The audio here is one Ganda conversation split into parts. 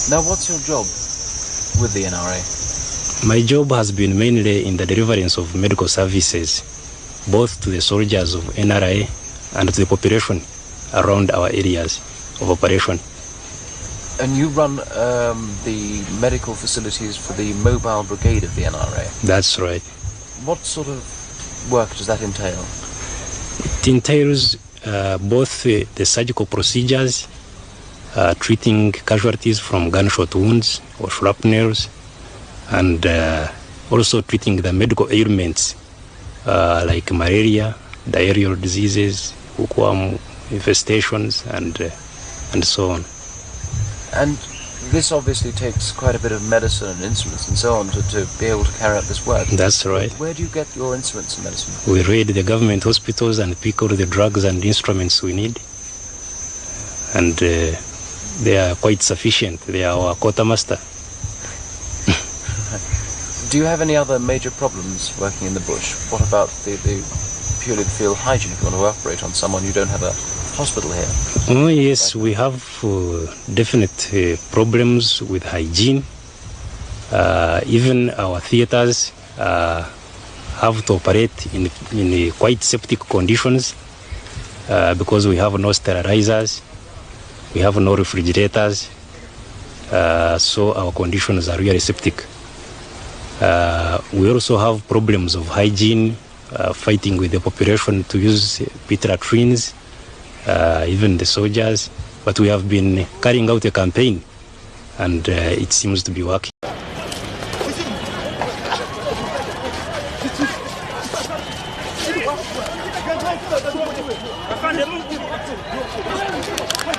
Now, what's your job with the NRA? My job has been mainly in the deliverance of medical services, both to the soldiers of NRA and to the population around our areas of operation. And you run the medical facilities for the mobile brigade of the NRA? That's right. What sort of work does that entail? It entails both the surgical procedures, treating casualties from gunshot wounds or shrapnels, and also treating the medical ailments like malaria, diarrheal diseases, hookworm infestations, and so on. And this obviously takes quite a bit of medicine and instruments and so on to be able to carry out this work. That's right. Where do you get your instruments and medicine? We raid the government hospitals and pick all the drugs and instruments we need. And they are quite sufficient. They are our quartermaster. Do you have any other major problems working in the bush? What about purely the field hygiene if you want to operate on someone you don't have a hospital here? Oh yes, we have definite problems with hygiene. Even our theaters have to operate in quite septic conditions because we have no sterilizers, we have no refrigerators, so our conditions are really septic. We also have problems of hygiene, fighting with the population to use pit latrines, even the soldiers, but we have been carrying out a campaign and it seems to be working.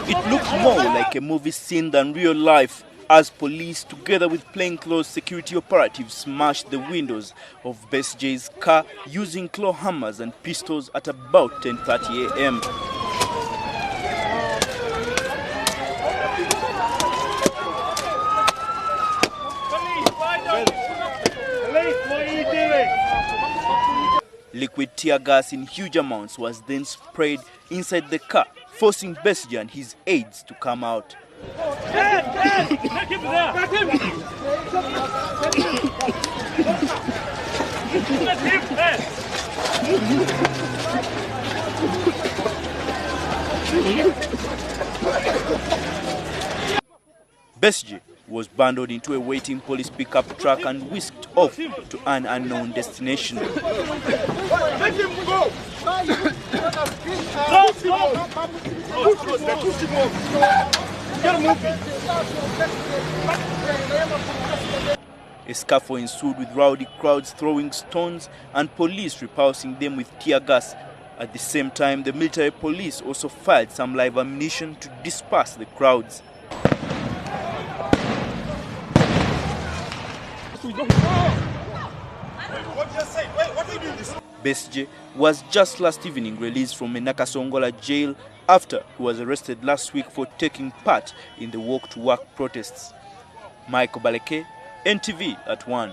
It looks more like a movie scene than real life as police, together with plainclothes security operatives, smashed the windows of Besigye's car using claw hammers and pistols at about 10:30 a.m. Liquid tear gas in huge amounts was then sprayed inside the car, forcing Besigye and his aides to come out. Besigye was bundled into a waiting police pickup truck and whisked off to an unknown destination. Let him go! A scuffle ensued with rowdy crowds throwing stones and police repulsing them with tear gas. At the same time, the military police also fired some live ammunition to disperse the crowds. Besigye was just last evening released from a Nakasongola jail after he was arrested last week for taking part in the Walk to Work protests. Michael Baleke, NTV at 1.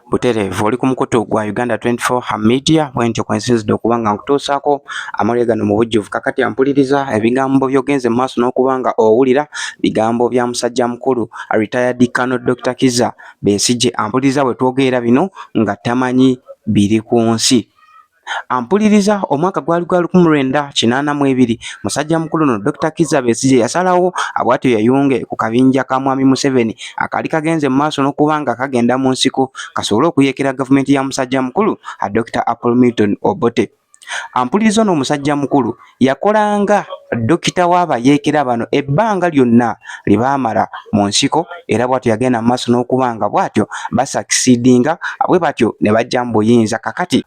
Butereevu oli ku mukutu gwa Uganda 24 media bwentyo kwensinzidde okubanga nkutuusaako amawulire gano mu bujjuvu kakati ampuliriza ebigambo by'ogenze mu maaso n'okubanga owulira bigambo bya musajja mukulu retired Colonel Dr.Kizza Besigye ampuliriza bwe twogerera bino nga tamanyi biri ku nsi. Ampuliriza omwaka gwali gwa 1982 musajja mukulu no Dr.Kizza Besigye yasalawo abwatyo yayunge ku kabinja ka mwami Museveni akali kagenze mu maaso n'okubanga kagenda mu nsiko kasobole okuyekera gavumenti ya musajja mukulu Dr. Apollo Milton Obote. Ampuliriza no musajja mukulu yakolanga dokita w'abayeekera bano ebbanga lyonna libaamala mu nsiko era bwatyo yagenda mu maaso n'okubanga bwatyo basakisidinga bwe batyo ne bajja mu buyinza kakati.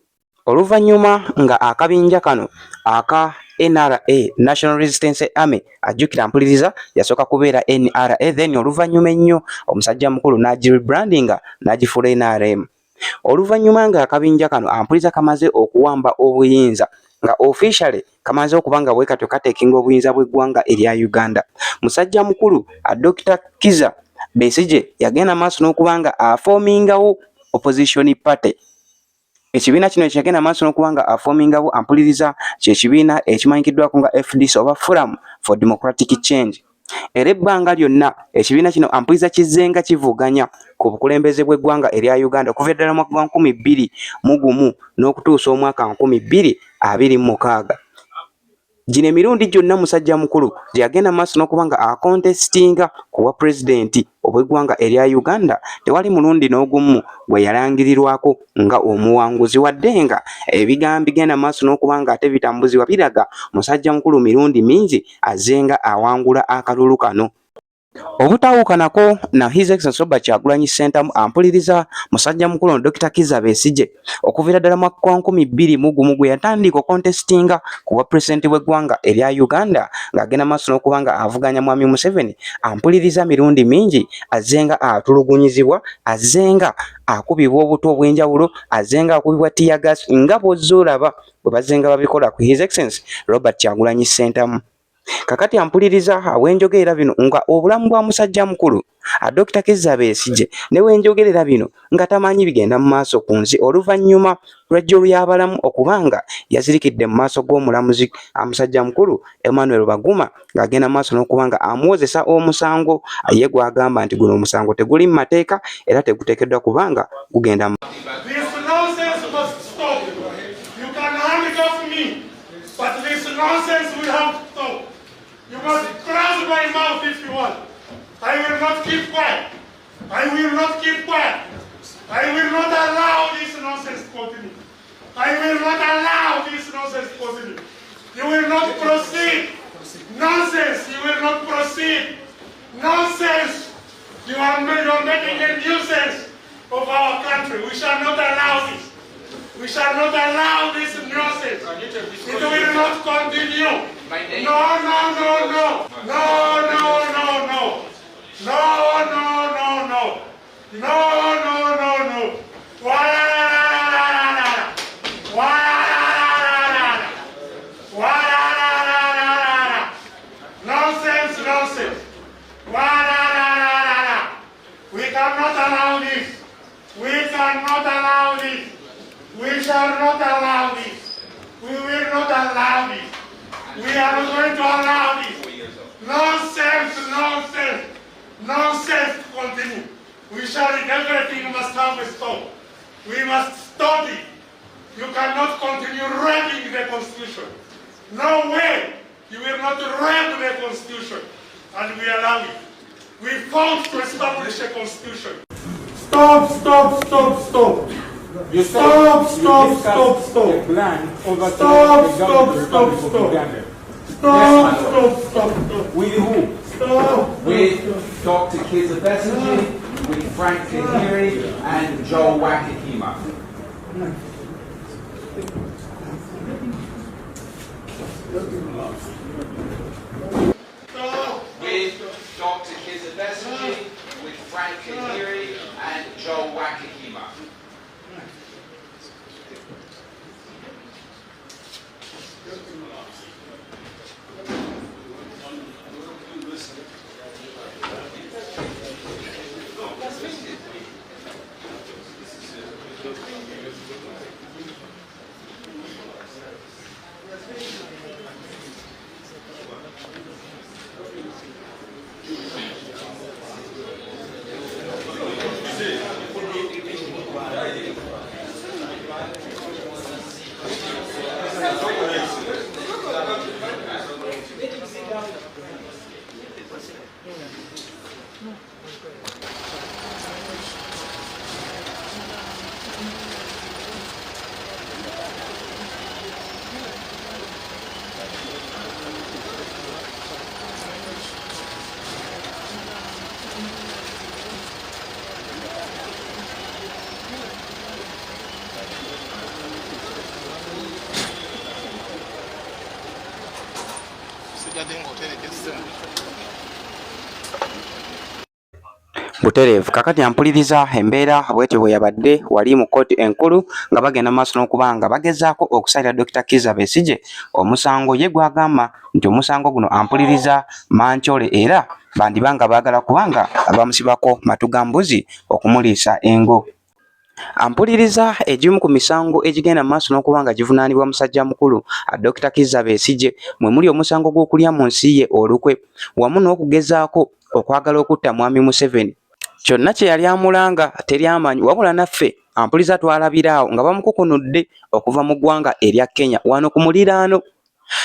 Oluvanyuma nga akabinja kano aka NRA National Resistance Army ajjukira mpuliriza yasooka kubeera NRA then oluvanyuma ennyo omusajja mukulu n'agirebrandinga n'agifuula NRM. Oluvanyuma nga akabinja kano ampuliriza kamaze okuwamba obuyinza nga officially kamaze okubanga bwe katyo katekinga obuyinza bw'eggwanga erya Uganda. Musajja mukulu Dr. Kizza Besigye yagenda maaso n'okubanga aformingawo opposition party. Ekibiina kino ekyagenda maaso n'okubanga aformingawo ampuliriza kye kibiina ekimanyikiddwako nga FDC oba Forum for Democratic Change. Era ebbanga lyonna ekibiina kino Ampuliriza Kizenga kivuganya ku bukulembeze bw'eggwanga erya Uganda okuva ddala mu mwaka 2021 n'okutuusa omwaka 2026. Gino emirundi gyonna musajja mukulu gye yagenda maaso n'okuba nga akontestinga ku bwa pulezidenti obw'eggwanga erya Uganda, tewali mulundi n'ogumu gwe yalangirirwako nga omuwanguzi, wadde nga ebigambo bigenda maaso n'okuba nga ate bitambuzibwa biraga musajja mukulu mirundi mingi azenga awangula akalulu kano. Obutawukanako na His Excellency Robert Kyagulanyi Ssentamu Ampuliriza musajja mukulu Dr.Kizza Besigye okuviira ddala mwaka 2021 gwe yatandika kontestinga ku bwa pulezidenti bw'eggwanga erya Uganda ng'agenda maaso n'okuba nga avuganya mwami Museveni. Ampuliriza mirundi mingi azenga atulugunyizibwa, azenga akubibwa obuto obw'enjawulo, azenga akubibwa teargas nga bw'ozzoolaba bwe bazenga babikola ku His Excellency Robert Kyagulanyi Ssentamu. Kakati Ampuliriza awenjogerera bino nga obulamu bwa musajja mukulu Dr. Kizza Besigye ne wenjogerera bino nga tamanyi bigenda mu maaso ku nsi oluvannyuma lw'ejjo ly'abalamu okubanga yazirikidde mu maaso g'omulamuzi musajja mukulu Emmanuel Baguma ng'agenda maaso n'okuba nga amuwozesa omusango ye gwagamba nti guno omusango teguli mu mateeka era teguteekeddwa kubanga gugenda mu You must close my mouth if you want. I will not keep quiet. I will not keep quiet. I will not allow this nonsense to continue. I will not allow this nonsense to continue. You will not proceed. Nonsense. You will not proceed. Nonsense. You are making a nuisance of our country. We shall not allow this. We shall not allow this nonsense. It will not continue. No, no, no, no. No, no, no, no. No, no, no, no. No, no, no, no. Nonsense, nonsense. We cannot allow this. We cannot allow this. We shall not allow this. We will not allow this. We are not going to allow this. Nonsense, nonsense, nonsense to continue. We shall, everything must have a stop. We must stop it. You cannot continue reading the Constitution. No way. You will not read the Constitution. And we allow it. We fought to establish a Constitution. Stop, stop, stop, stop. You stop, stop, stop, stop. Plan over stop, stop, stop, stop. Stop, stop, stop, stop. With who? Stop. With Dr.Kizza Besigye, with Frank Kahiri, and Joel Wakahima. With Dr.Kizza Besigye, with Frank Kahiri, and Joel Wakahima. Butereevu kakati Ampuliriza embeera bwetyo bwe yabadde wali mu kkooti enkulu nga bagenda maaso n'okuba nga bagezaako okusalira Dr. Kizza Besigye omusango ye gwagamba nti omusango guno Ampuliriza manchole era bandibanga baagala kubanga abamusibako matugambuzi okumuliisa engo. Ampuliriza egimu ku misango egigenda maaso n'okubanga givunaanibwa musajja mukulu Dr. Kizza Besigye mwe muli omusango gw'okulya mu nsi ye olukwe wamu n'okugezaako okwagala okutta mwami Museveni. Kyonna kye yali amulanga teryamanyi wabula naffe ampuliza twalabiraawo nga bamukukunudde okuva mu ggwanga erya Kenya wano ku muliraano.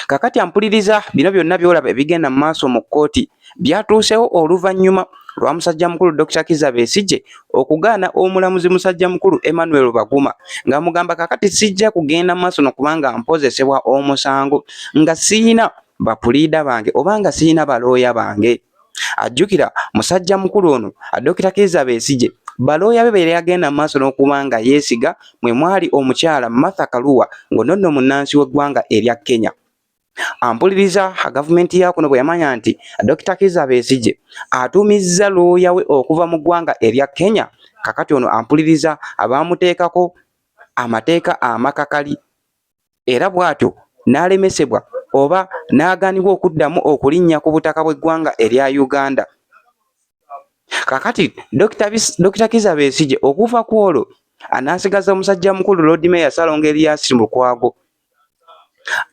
Kakati ampuliriza bino byonna byolaba ebigenda mu maaso mu kkooti byatuusewo oluvannyuma lwa musajja mukulu Dr. Kizza Besigye okugaana omulamuzi musajja mukulu Emmanuel Baguma nga mugamba kakati sijja kugenda maaso nokubanga mpozesebwa omusango nga siina bapuliida bange obanga siina balooya bange. Ajjukira musajja mukulu ono Dr. Kizza Besigye balooya be bere agenda maaso n'okubanga yeesiga mwe mwali omukyala Martha Karua ng'ononno munnansi w'eggwanga erya Kenya. Ampuliriza gavumenti ya kuno bwe yamanya nti Dr. Kizza Besigye atuumizza looya we okuva mu ggwanga erya Kenya, kakati ono ampuliriza abaamuteekako amateeka amakakali era bw'atyo n'alemesebwa oba n'agaanibwa okuddamu okulinnya ku butaka bw'eggwanga erya Uganda. Kakati Dr. Kizza Besigye okuva ku olwo anaasigaza omusajja mukulu Lord Mayor Ssaalongo Erias Lukwago.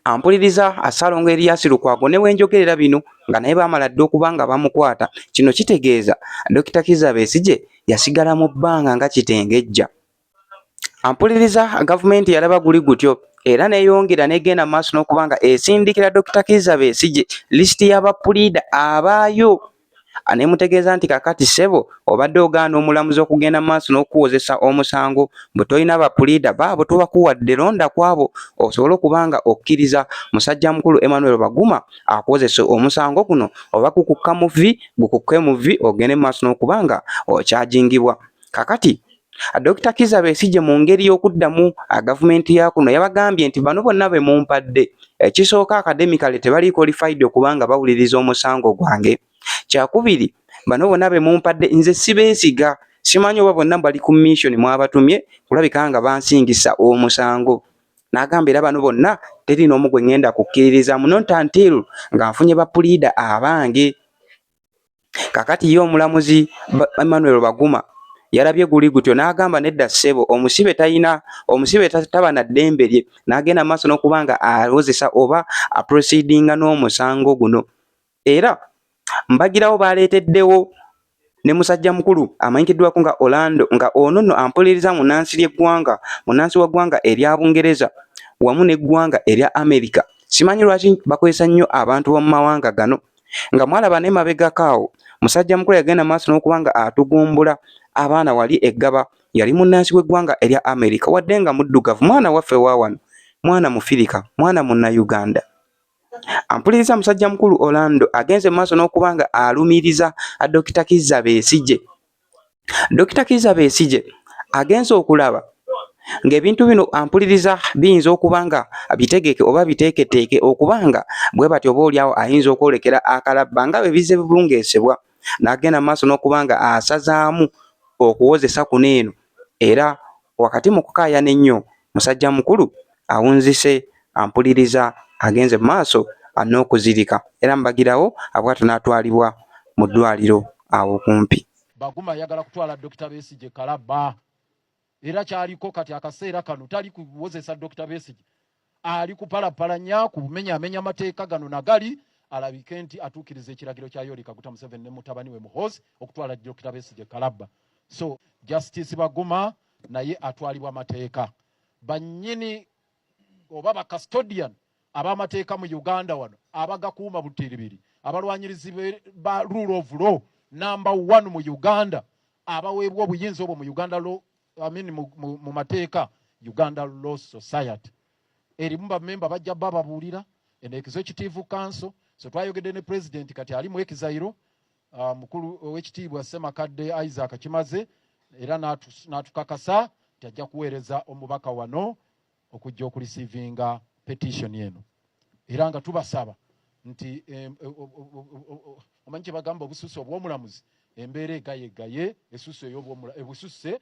Ampuliriza Ssaalongo Erias Lukwago ne wenjogerera bino nga naye baamala dde okuba nga bamukwata, kino kitegeeza Dr. Kizza Besigye yasigala mu bbanga nga kitengejja. Ampuliriza gavumenti yalaba guli gutyo era neeyongera negenda maaso n'okubanga esindikira Dr. Kizza Besigye lisiti y'abapuliida abaayo. Aneemutegeeza nti kakati ssebo obadde ogaana omulamuzi okugenda maaso n'okuwozesa omusango bwe tolina bapuliida baabo tubakuwadde londa kwabo osobole okubanga okkiriza musajja mukulu Emmanuel Baguma akuwozesa omusango guno oba gukukka mu vvi gukukke mu vvi ogende maaso n'okubanga okyajingibwa. Kakati Dr. Kizza Besigye mu ngeri y'okuddamu gavumenti ya kuno yabagambye nti bano bonna be mumpadde ekisooka academically tebali qualified okubanga bawuliriza omusango gwange. Kyakubiri bano bonna be mumpadde nze sibeesiga, simanyi oba bonna bali ku mission mwabatumye kulabika nga bansingisa omusango. N'agamba era bano bonna teri n'omu gwe ngenda kukkiririza not until nga nfunye bapuliida abange. Kakati ye omulamuzi Emmanuel Baguma yalabye guli gutyo n'agamba nedda ssebo omusibe taba na ddembe lye, n'agenda maaso n'okubanga awozesa oba aproceedinga n'omusango guno. Era mbagirawo baaleeteddewo ne musajja mukulu amanyikiddwako nga Orlando nga ono nno ampuliriza munnansi w'eggwanga erya Bungereza wamu n'eggwanga erya Amerika. Simanyi lwaki bakozesa nnyo abantu b'omu mawanga gano. Nga mwalaba ne mabegakaawo musajja mukulu yagenda maaso n'okubanga atugumbula abaana wali eggaba yali munnansi w'eggwanga erya Amerika wadde nga muddugavu, mwana waffe wa wano, mwana Mufirika, mwana munna Uganda. Ampuliriza musajja mukulu Orlando agenze maaso n'okubanga alumiriza Dr. Kizza Besigye. Dr. Kizza Besigye agenze okulaba ng'ebintu bino ampuliriza biyinza okubanga bitegeke oba biteeketeeke okubanga bwe batyo oba oliawo ayinza okwolekera akalabba nga bwe bizze bulungeesebwa. N'agenda maaso n'okubanga asazaamu okuwozesa kuno eno era wakati mu kukaayana ennyo musajja mukulu awunzise ampuliriza agenze maaso n'okuzirika era mbagirawo abwatu n'atwalibwa mu ddwaliro awo kumpi. Baguma ayagala kutwala Dr. Besigye kalabba era kyaliko kati akaseera kano tali kuwozesa Dr. Besigye, ali kupalapalanya kumenyaamenya amateeka gano nagali alabike nti atuukiriza ekiragiro kya Yoweri Kaguta Museveni ne mutabani we Muhoozi okutwala Dr. Besigye kalabba. So Justice Baguma naye atwalibwa amateeka. Bannyini oba bakastodian ab'amateeka mu Uganda wano abagakuuma butiribiri abalwanyirizi ba rule of law number 1 mu Uganda abaweebwa obuyinza obwo mu Uganda law mu mateeka Uganda Law Society. Erimu bamemba bajja bababuulira en executive council. So twayogedde ne president kati ali mu Ekizairo mukulu ow'ekitiibwa Ssemakadde Isaac Kimaze era n'atukakasa nti ajja kuweereza omubaka wano okujja okulisiivinga petition eno. Era nga tubasaba nti omanyi kye bagamba obususse obw'omulamuzi embeera egayegaye esusse ebususe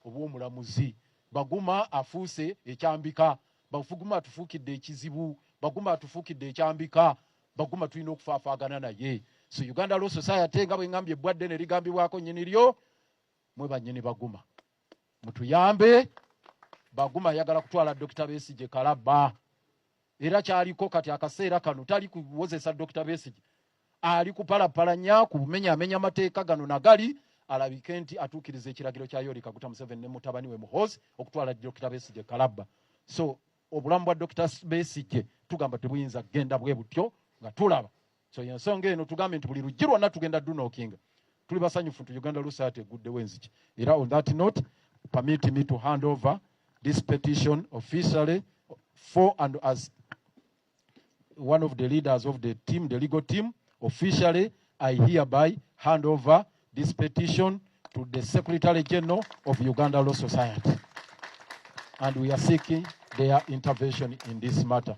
obw'omulamuzi. Baguma afuuse ekyambika, Baguma atufuukidde ekizibu, Baguma atufuukidde ekyambika, Baguma tulina okufaafaagana naye. So Uganda Law Society nga bwe ngambye ebbwadde ne ligambibwako nnyini lyo mwe bannyini Baguma. mutuyambe. Baguma ayagala kutwala Dr. Besigye Kalaba. Era kyaliko kati akaseera kano tali kuwozesa Dr. Besigye. Ali kupalapalanya kumenya amateeka gano nagali alabike nti atuukiriza ekiragiro kya Yoweri Kaguta Museveni ne mutabani we Muhoozi okutwala Dr. Besigye Kalaba. So obulamu bwa Dr. Besigye tugamba tebuyinza genda bwe butyo nga tulaba. So yensonga eno tugambe nti buli lujji lwonna tugenda dunookinga. Tuli basanyufu nti Uganda Lusate eguddewo enziki. Era on that note, permit me to hand over this petition officially for and as one of the leaders of the team, the legal team, officially, I hereby hand over this petition to the Secretary General of Uganda Law Society. And we are seeking their intervention in this matter.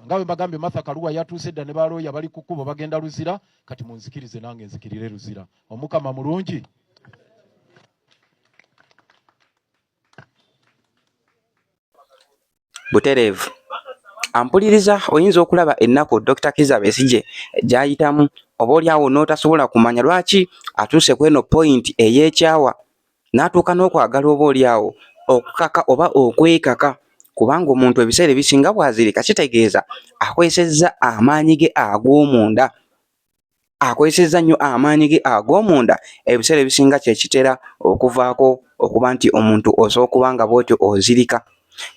Ngawe bagambe Martha Kaluwa yatuuse dda ne balooya bali ku kkubo bagenda Luzira, kati munzikirize nange nzikirire Luzira. Omukama mulungi. Butereevu. Ampuliriza oyinza okulaba ennaku Dr.Kizza Besigye gy'ayitamu oba oliawo n'otasobola kumanya lwaki atuuse ku eno point ey'ekyawa n'atuuka n'okwagala oba oliawo okukaka oba okwekaka kubanga omuntu ebiseera ebisinga bw'azirika kitegeeza akwesezza amaanyi ge ag'omunda. Akwesezza nnyo amaanyi ge ag'omunda ebiseera ebisinga kye kitera okuvaako okuba nti omuntu osobola okuba nga bw'otyo ozirika.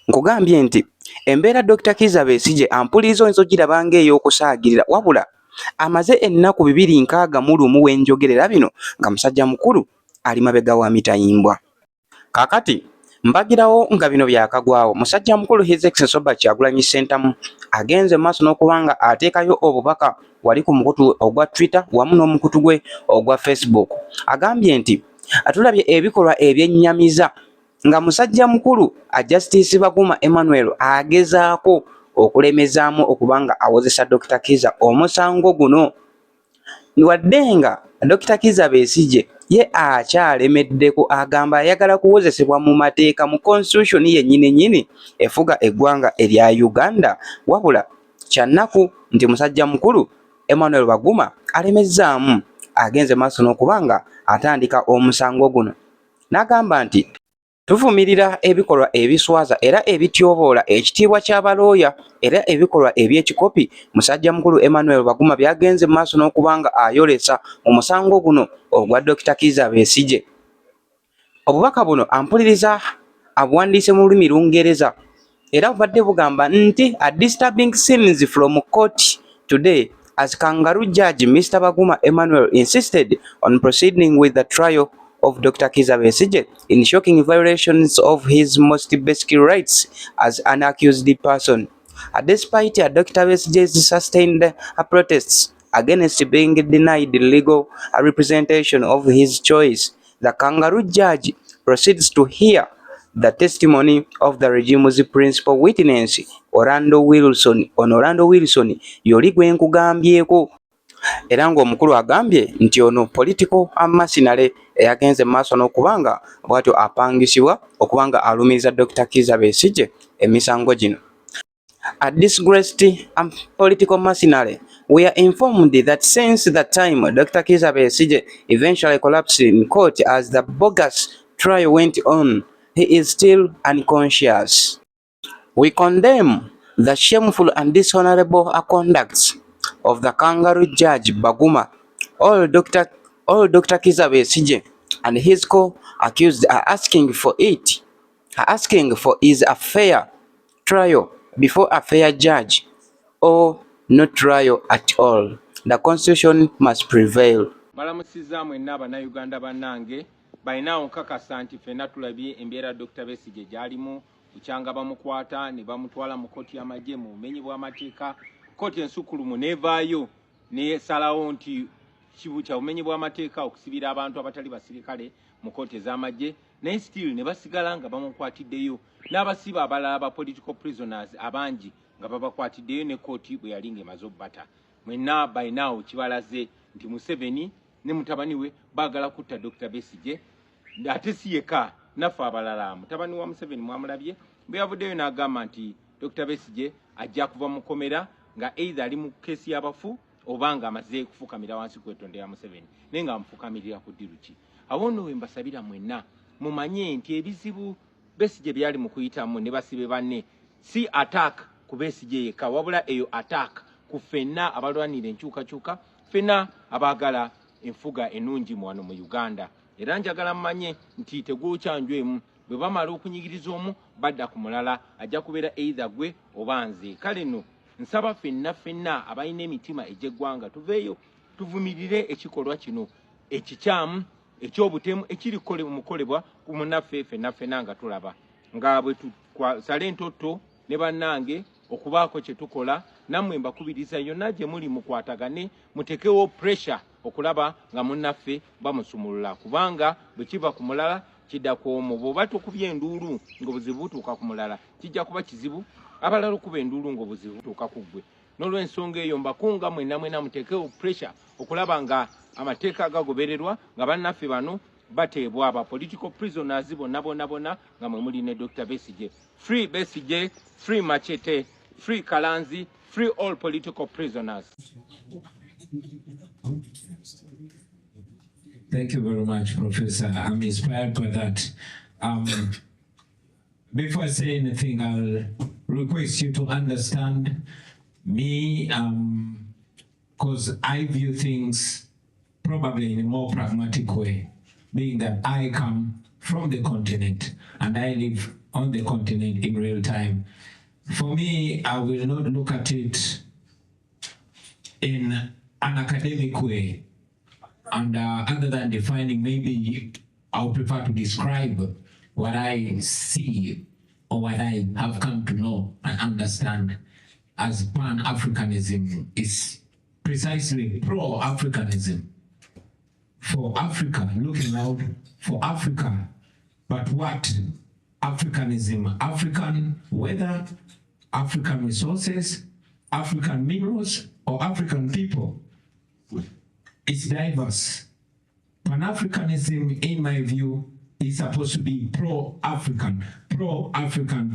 Nkugambye nti embeera Dr.Kizza Besigye ampuliriza oyinza ogiraba ng'ey'okusaagirira wabula amaze ennaku 261 w'enjogerera bino nga musajja mukulu ali mabega wa mitayimbwa. Kaakati mbagirawo nga bino byakagwawo musajja mukulu His Excellency Robert Kyagulanyi Ssentamu agenze maaso n'okubanga ateekayo obubaka wali ku mukutu ogwa Twitter wamu n'omukutu gwe ogwa Facebook. Agambye nti atulabye ebikolwa ebyennyamiza nga musajja mukulu Justice Baguma Emmanuel agezaako okulemezaamu okubanga awozesa Dr. Kizza omusango guno. Wadde nga Dr. Kizza Besigye ye akyalemeddeko agamba ayagala kuwozesebwa mu mateeka mu constitution yennyini efuga eggwanga erya Uganda wabula kyannaku nti musajja mukulu Emmanuel Baguma alemezzaamu agenze maaso n'okubanga atandika omusango guno. N'agamba nti tuvumirira ebikolwa ebiswaza era ebityoboola ekitiibwa ky'abalooya era ebikolwa eby'ekikopi musajja mukulu Emmanuel Baguma byagenze maaso n'okubanga ayolesa omusango guno ogwa Dr. Kizza Besigye. Obubaka buno ampuliriza abuwandiise mu lulimi Lungereza era bubadde bugamba nti a disturbing scenes from court today as Kangaroo Judge Mr. Baguma Emmanuel insisted on proceeding with the trial of Dr. Kizza Besigye in shocking violations of his most basic rights as an accused person. Despite Dr. Besigye's sustained protests against being denied legal representation of his choice, the Kangaroo Judge proceeds to hear the testimony of the regime's principal witness, Orlando Wilson, yoli gwe nkugambyeko. Era ng'omukulu agambye nti ono political mercenary eyagenze maaso n'okubanga bw'atyo apangisibwa okubanga alumiriza Dr. Kizza Besigye emisango gino. A disgraced political mercenary, we are informed that since the time Dr. Kizza Besigye eventually collapsed in court as the bogus trial went on, he is still unconscious. We condemn the shameful and dishonorable conducts of the Kangaroo Judge Baguma. All Dr. Kizza Besigye and his co-accused are asking for is a fair trial before a fair judge or no trial at all. The Constitution must prevail. Balamusizza mwenna Abannayuganda bannange balina nkakasa nti ffenna tulabye embeera Dr. Besigye gy'alimu bukyanga bamukwata ne bamutwala mu kkooti y'amagye mu bumenyi bw'amateeka. Kkooti ensukulumu neevaayo n'esalawo nti kya bumenyi bw'amateeka okusibira abantu abatali basirikale mu kkooti ez'amagye, naye still ne basigala nga bamukwatiddeyo n'abasiba abalala ba political prisoners abangi nga babakwatiddeyo ne kkooti bwe yali ng'emaze obbata. Mwenna balinaawo kibalaze nti Museveni ne mutabani we baagala kutta Dr. Besigye, ate si yekka naffe abalala. Mutabani wa Museveni mwamulabye bwe yavuddeyo n'agamba nti Dr. Besigye ajja kuva mu kkomera nga either ali mu keesi y'abafu oba nga amaze kufukamira wansi kwetondera Museveni naye nga amufukamirira ku ddiru ki. Awo nno we mbasabira mwenna mumanye nti ebizibu Besigye byali mu kuyitamu ne basibe banne si attack ku Besigye yekka wabula eyo attack ku ffenna abalwanira enkyukakyuka ffenna abaagala enfuga ennungi wano mu Uganda. Era njagala mmanye nti tegwokyanjwemu bwe bamala okunyigiriza omu badda ku mulala ajja kubeera either gwe oba nze. Kale nno nsaba ffenna abalina emitima egy'eggwanga tuveeyo tuvumirire ekikolwa kino ekikyamu ekyobutemu ekiri mukolebwa ku munnaffe ffenna nga tulaba nga bwe twasala entotto ne bannange okubaako kye tukola nammwe mbakubiriza yonna gye muli mukwatagane mutekewo pressure okulaba nga munnaffe bamusumulula kubanga bwe kiva ku mulala kidda ku omu. Bw'oba tukubye enduulu ng'obuzibu butuuka ku mulala kijja kuba kizibu abalala okuba enduulu ng'obuzibu butuuka ku ggwe. N'olw'ensonga eyo mbakunga mwenna mutekewo pressure okulaba nga amateeka agagobererwa nga bannaffe bano bateebwa aba political prisoners bonna nga mwe muli ne Dr. Besigye. Free Besigye, free Machete, free Kalanzi, free all political prisoners. Thank you very much, Professor. I'm inspired by that. Before I say anything, I'll request you to understand me, because I view things probably in a more pragmatic way, being that I come from the continent and I live on the continent in real time. For me, I will not look at it in an academic way. And other than defining, maybe I'll prefer to describe what I see or what I have come to know and understand as Pan-Africanism is precisely pro-Africanism. For Africa, looking out for Africa. But what Africanism? African weather, African resources, African minerals, or African people? It's diverse. Pan-Africanism, in my view, is supposed to be pro-African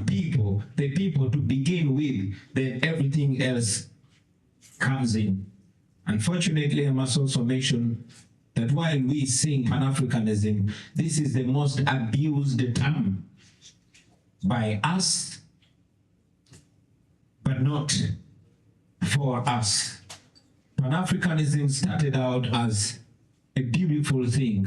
people, the people to begin with, then everything else comes in. Unfortunately, I must also mention that while we sing Pan-Africanism, this is the most abused term by us, but not for us. Pan-Africanism started out as a beautiful thing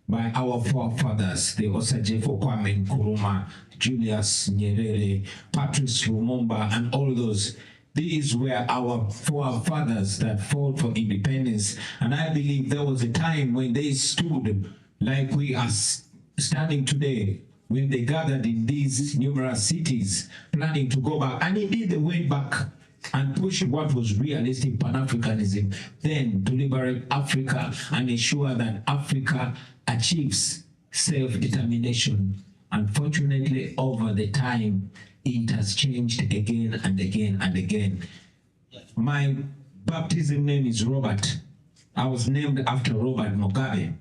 by our forefathers, the Osajefo Kwame Nkrumah, Julius Nyerere, Patrice Lumumba, and all those. These were our forefathers that fought for independence. And I believe there was a time when they stood like we are standing today, when they gathered in these numerous cities, planning to go back. And indeed, they went back and pushed what was realistic Pan-Africanism, then to liberate Africa and ensure that Africa achieves self-determination. Unfortunately, over the time, it has changed again and again and again. My baptism name is Robert. I was named after Robert Mugabe.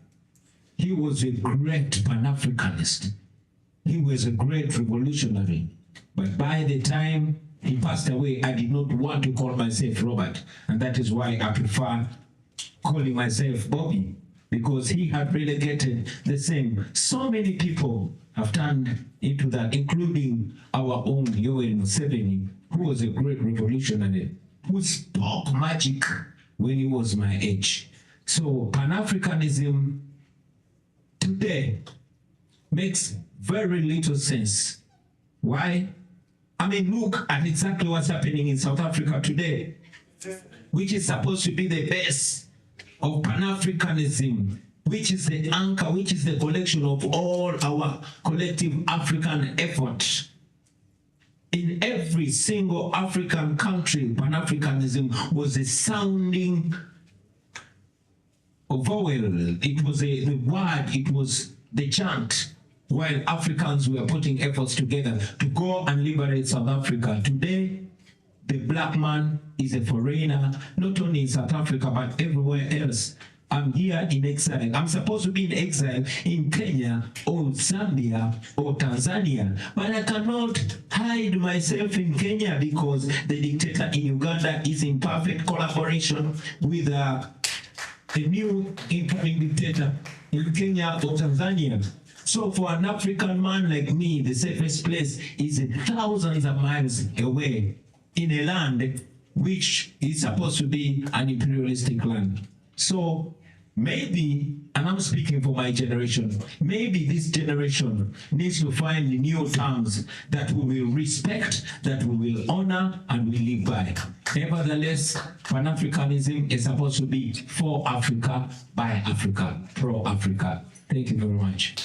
He was a great Pan-Africanist. He was a great revolutionary. But by the time he passed away, I did not want to call myself Robert. And that is why I prefer calling myself Bobby, because he had relegated the same. So many people have turned into that, including our own Gen.M7, who was a great revolutionary, who spoke magic when he was my age. So Pan-Africanism today makes very little sense. Why? I mean, look at exactly what's happening in South Africa today, which is supposed to be the base of Pan-Africanism, which is the anchor, which is the collection of all our collective African efforts. In every single African country, Pan-Africanism was a sounding vowel. It was the word, it was the chant, while Africans were putting efforts together to go and liberate South Africa. Today, the black man is a foreigner, not only in South Africa, but everywhere else. I'm here in exile. I'm supposed to be in exile in Kenya or Zambia or Tanzania, but I cannot hide myself in Kenya because the dictator in Uganda is in perfect collaboration with a new incoming dictator in Kenya or Tanzania. So for an African man like me, the safest place is thousands of miles away in a land which is supposed to be an imperialistic land. So maybe, and I'm speaking for my generation, maybe this generation needs to find new terms that we will respect, that we will honor, and we live by. Nevertheless, Pan-Africanism is supposed to be for Africa, by Africa, pro-Africa. Thank you very much.